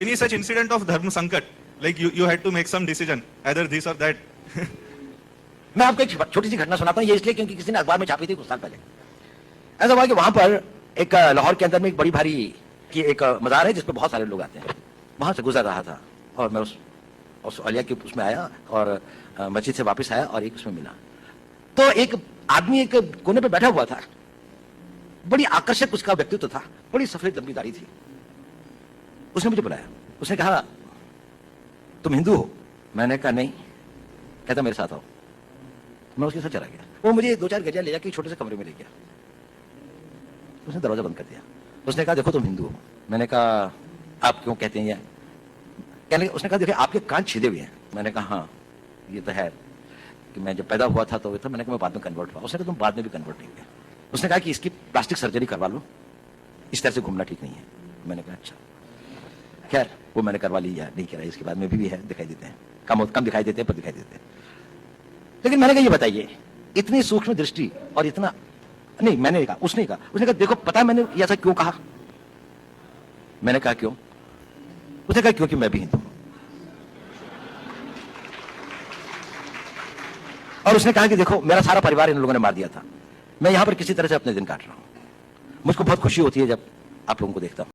Any such incident of dharma sankat, like you had to make some decision, either this or that? मैं आपको एक छोटी सी घटना सुनाता हूँ, ये इसलिए क्योंकि किसी ने अखबार में छापी थी कुछ साल पहले। ऐसा हुआ कि वहां पर एक लाहौर के अंदर में एक बड़ी भारी की एक मजार है जिसपे बहुत सारे लोग आते हैं। वहां से गुजर रहा था और मैं उस अलिया के उसमें आया और मस्जिद से वापस आया और एक उसमें मिला। तो एक आदमी एक कोने पे बैठा हुआ था, बड़ी आकर्षक उसका व्यक्तित्व था, बड़ी सफेद लंबी दाढ़ी थी। उसने मुझे बुलाया, उसने कहा तुम हिंदू हो? मैंने कहा नहीं। कहता मेरे साथ आओ। मैं उसके साथ चला गया। वो मुझे 2-4 गजा ले जाके छोटे से कमरे में ले गया। उसने दरवाजा बंद कर दिया। उसने कहा देखो तुम हिंदू हो। मैंने कहा आप क्यों कहते हैं ये? कहने उसने कहा देखिए आपके कान छिदे हुए हैं। मैंने कहा हाँ ये तो है कि मैं जब पैदा हुआ था तो था। मैंने कहा मैं बाद में कन्वर्ट हुआ। उसने कहा तुम बाद में भी कन्वर्ट नहीं हुए। उसने कहा कि इसकी प्लास्टिक सर्जरी करवा लो, इस तरह से घूमना ठीक नहीं है। मैंने कहा अच्छा। खैर वो मैंने करवा ली या नहीं करा, इसके बाद में भी है, दिखाई देते हैं, कम दिखाई देते हैं पर दिखाई देते हैं। लेकिन मैंने कहा ये बताइए इतनी सूक्ष्म दृष्टि और इतना नहीं। मैंने कहा, उसने कहा देखो पता है मैंने ऐसा क्यों कहा? मैंने कहा क्यों? उसने कहा क्योंकि मैं भी हिंदू हूं। और उसने कहा कि देखो मेरा सारा परिवार इन लोगों ने मार दिया था, मैं यहां पर किसी तरह से अपने दिन काट रहा हूं। मुझको बहुत खुशी होती है जब आप लोगों को देखता हूं।